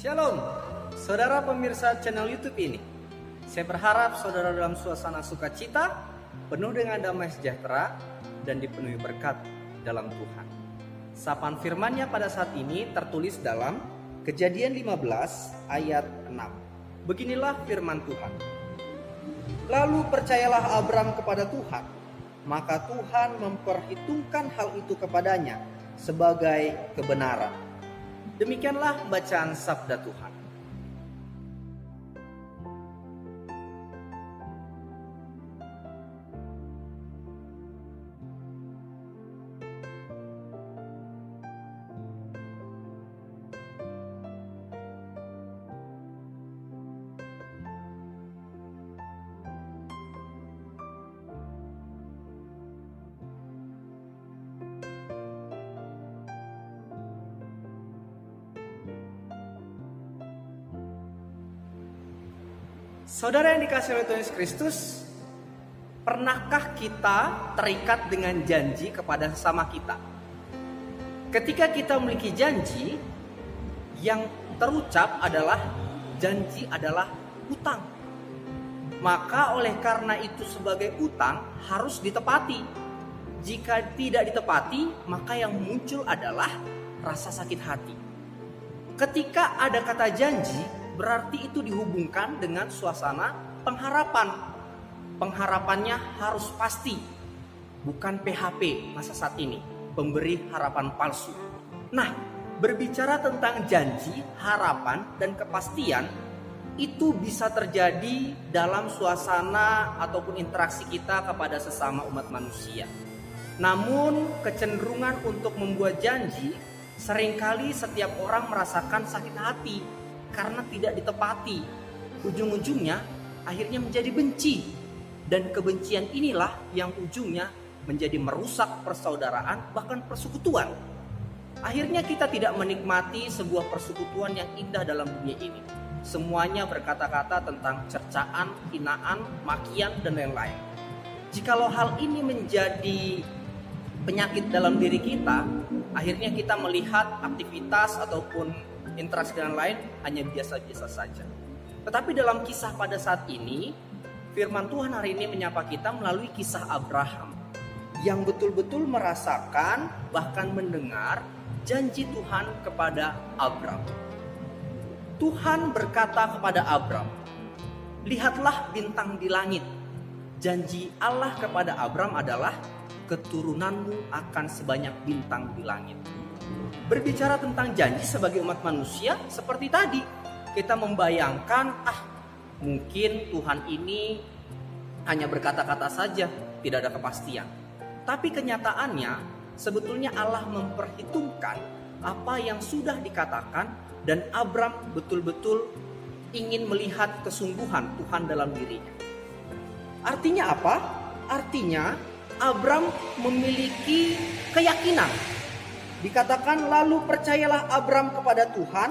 Shalom, saudara pemirsa channel YouTube ini. Saya berharap saudara dalam suasana sukacita, penuh dengan damai sejahtera, dan dipenuhi berkat dalam Tuhan. Sapaan firman-Nya pada saat ini tertulis dalam Kejadian 15 ayat 6. Beginilah firman Tuhan. Lalu percayalah Abram kepada Tuhan, maka Tuhan memperhitungkan hal itu kepadanya sebagai kebenaran. Demikianlah bacaan sabda Tuhan. Saudara yang dikasihi oleh Tuhan Yesus Kristus, pernahkah kita terikat dengan janji kepada sesama kita? Ketika kita memiliki janji, yang terucap adalah janji adalah utang. Maka oleh karena itu sebagai utang harus ditepati. Jika tidak ditepati, maka yang muncul adalah rasa sakit hati. Ketika ada kata janji, berarti itu dihubungkan dengan suasana pengharapan. Pengharapannya harus pasti, bukan PHP masa saat ini, pemberi harapan palsu. Nah, berbicara tentang janji, harapan, dan kepastian, itu bisa terjadi dalam suasana ataupun interaksi kita kepada sesama umat manusia. Namun, kecenderungan untuk membuat janji, seringkali setiap orang merasakan sakit hati karena tidak ditepati. Ujung-ujungnya akhirnya menjadi benci. Dan kebencian inilah yang ujungnya menjadi merusak persaudaraan, bahkan persekutuan. Akhirnya kita tidak menikmati sebuah persekutuan yang indah dalam dunia ini. Semuanya berkata-kata tentang cercaan, hinaan, makian, dan lain-lain. Jikalau hal ini menjadi penyakit dalam diri kita, akhirnya kita melihat aktivitas ataupun interaksi dengan lain hanya biasa-biasa saja. Tetapi dalam kisah pada saat ini, firman Tuhan hari ini menyapa kita melalui kisah Abraham yang betul-betul merasakan bahkan mendengar janji Tuhan kepada Abram. Tuhan berkata kepada Abram, "Lihatlah bintang di langit." Janji Allah kepada Abram adalah keturunanmu akan sebanyak bintang di langit. Berbicara tentang janji sebagai umat manusia, seperti tadi kita membayangkan, mungkin Tuhan ini hanya berkata-kata saja, tidak ada kepastian. Tapi kenyataannya sebetulnya Allah memperhitungkan apa yang sudah dikatakan, dan Abram betul-betul ingin melihat kesungguhan Tuhan dalam dirinya. Artinya apa? Artinya Abram memiliki keyakinan. Dikatakan, lalu percayalah Abram kepada Tuhan,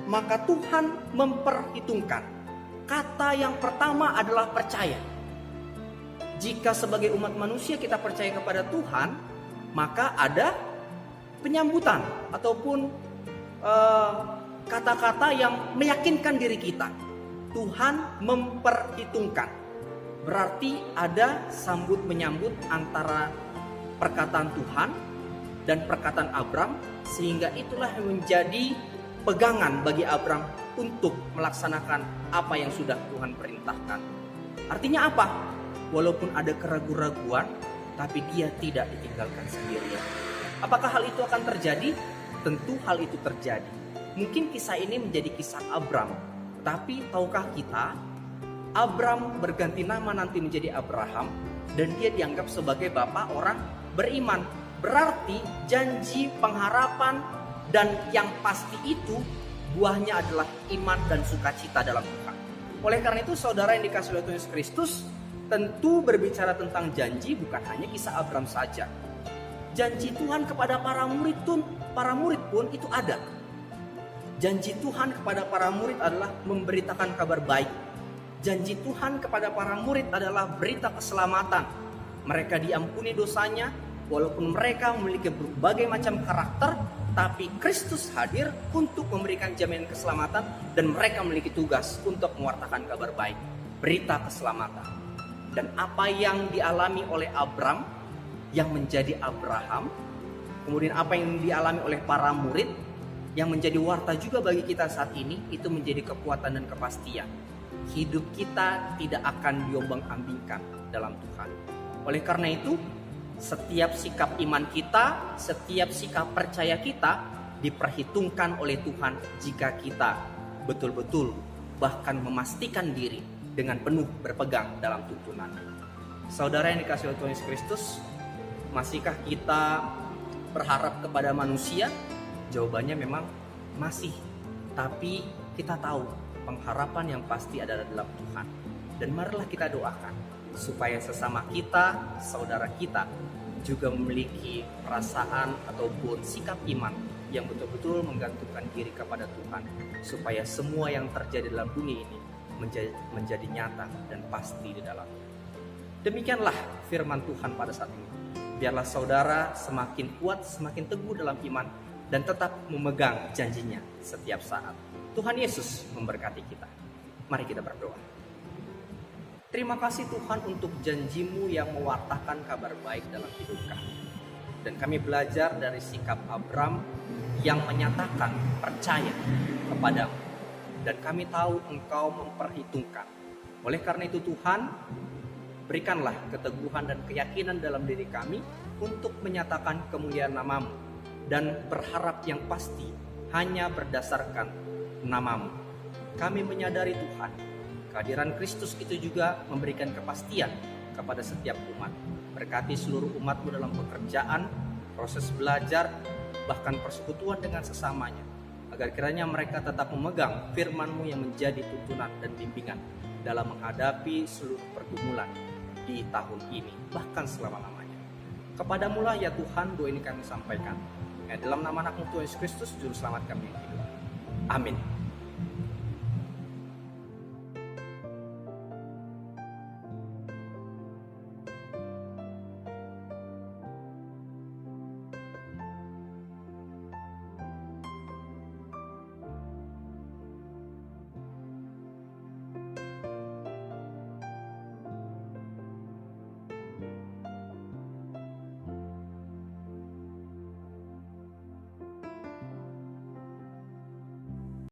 maka Tuhan memperhitungkan. Kata yang pertama adalah percaya. Jika sebagai umat manusia kita percaya kepada Tuhan, maka ada penyambutan ataupun kata-kata yang meyakinkan diri kita. Tuhan memperhitungkan. Berarti ada sambut menyambut antara perkataan Tuhan dan perkataan Abram, sehingga itulah yang menjadi pegangan bagi Abram untuk melaksanakan apa yang sudah Tuhan perintahkan. Artinya apa? Walaupun ada keraguan-raguan, tapi dia tidak ditinggalkan sendirian. Apakah hal itu akan terjadi? Tentu hal itu terjadi. Mungkin kisah ini menjadi kisah Abram, tapi tahukah kita, Abram berganti nama nanti menjadi Abraham, dan dia dianggap sebagai bapak orang beriman. Berarti janji, pengharapan, dan yang pasti itu buahnya adalah iman dan sukacita dalam Tuhan. Oleh karena itu, saudara yang dikasihi oleh Tuhan Yesus Kristus, tentu berbicara tentang janji bukan hanya kisah Abram saja. Janji Tuhan kepada para murid pun itu ada. Janji Tuhan kepada para murid adalah memberitakan kabar baik. Janji Tuhan kepada para murid adalah berita keselamatan. Mereka diampuni dosanya, walaupun mereka memiliki berbagai macam karakter, tapi Kristus hadir untuk memberikan jaminan keselamatan dan mereka memiliki tugas untuk mewartakan kabar baik, berita keselamatan. Dan apa yang dialami oleh Abram yang menjadi Abraham, kemudian apa yang dialami oleh para murid yang menjadi warta juga bagi kita saat ini, itu menjadi kekuatan dan kepastian. Hidup kita tidak akan diombang-ambingkan dalam Tuhan. Oleh karena itu, setiap sikap iman kita, setiap sikap percaya kita diperhitungkan oleh Tuhan jika kita betul-betul bahkan memastikan diri dengan penuh berpegang dalam tuntunan. Saudara yang dikasihi oleh Tuhan Yesus Kristus, masihkah kita berharap kepada manusia? Jawabannya memang masih. Tapi kita tahu pengharapan yang pasti adalah dalam Tuhan. Dan marilah kita doakan supaya sesama kita, saudara kita juga memiliki perasaan ataupun sikap iman yang betul-betul menggantungkan diri kepada Tuhan, supaya semua yang terjadi dalam dunia ini menjadi nyata dan pasti di dalamnya. Demikianlah firman Tuhan pada saat ini. Biarlah saudara semakin kuat, semakin teguh dalam iman dan tetap memegang janjinya setiap saat. Tuhan Yesus memberkati kita. Mari kita berdoa. Terima kasih Tuhan untuk janjimu yang mewartakan kabar baik dalam hidup kami. Dan kami belajar dari sikap Abram yang menyatakan percaya kepadamu. Dan kami tahu Engkau memperhitungkan. Oleh karena itu Tuhan, berikanlah keteguhan dan keyakinan dalam diri kami untuk menyatakan kemuliaan nama-Mu dan berharap yang pasti hanya berdasarkan nama-Mu. Kami menyadari Tuhan, kehadiran Kristus itu juga memberikan kepastian kepada setiap umat. Berkati seluruh umat-Mu dalam pekerjaan, proses belajar, bahkan persekutuan dengan sesamanya, agar kiranya mereka tetap memegang firman-Mu yang menjadi tuntunan dan bimbingan dalam menghadapi seluruh pergumulan di tahun ini, bahkan selama-lamanya. Kepadamu lah ya Tuhan, doa ini kami sampaikan. Dalam nama anak-Mu Tuhan Yesus Kristus, Juru Selamat kami yang hidup. Amin.